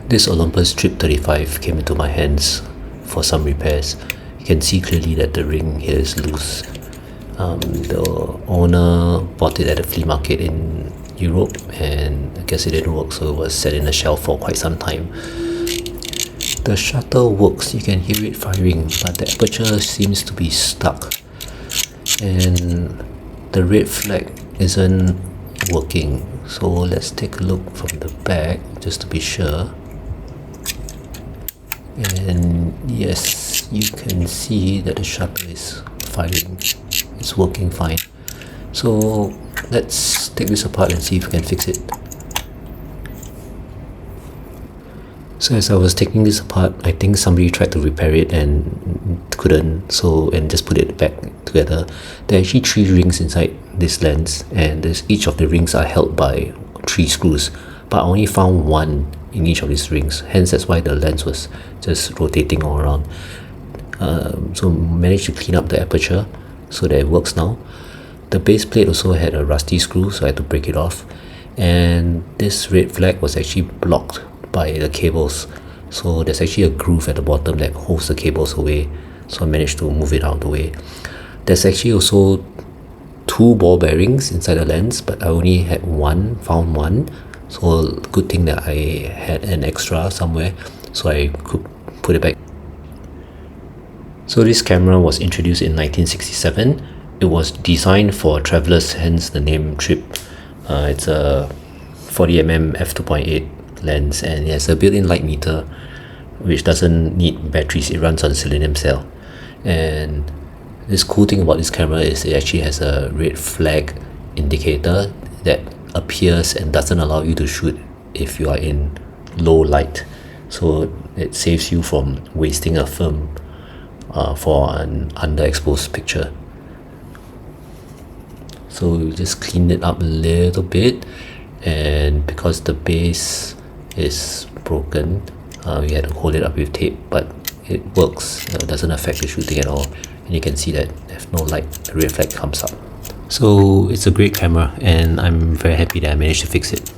This Olympus Trip 35 came into my hands for some repairs. You can see clearly that the ring here is loose. The owner bought it at a flea market in Europe, and I guess it didn't work, so it was set in a shelf for quite some time. The shutter works, you can hear it firing, but the aperture seems to be stuck, and the red flag isn't working. So let's take a look from the back just to be sure. And yes, you can see that the shutter is firing. It's working fine. So let's take this apart and see if we can fix it. So as I was taking this apart, I think somebody tried to repair it and couldn't, and just put it back together. There are actually 3 rings inside this lens, and each of the rings are held by 3 screws, but I only found 1 in each of these rings, hence that's why the lens was just rotating all around. So managed to clean up the aperture so that it works now. The base plate also had a rusty screw, so I had to break it off, and this red flag was actually blocked by the cables, so there's actually a groove at the bottom that holds the cables away, so I managed to move it out of the way. There's actually also 2 ball bearings inside the lens, but I only had found one, so good thing that I had an extra somewhere, so I could put it back. So this camera was introduced in 1967. It was designed for travelers, hence the name Trip. It's a 40mm f2.8 lens, and it has a built-in light meter which doesn't need batteries. It runs on a selenium cell. And this cool thing about this camera is it actually has a red flag indicator that appears and doesn't allow you to shoot if you are in low light, so it saves you from wasting a film for an underexposed picture. So we just cleaned it up a little bit, and because the base is broken, we had to hold it up with tape, but it works. It doesn't affect the shooting at all, and you can see that if no light, the red flag comes up. So it's a great camera, and I'm very happy that I managed to fix it.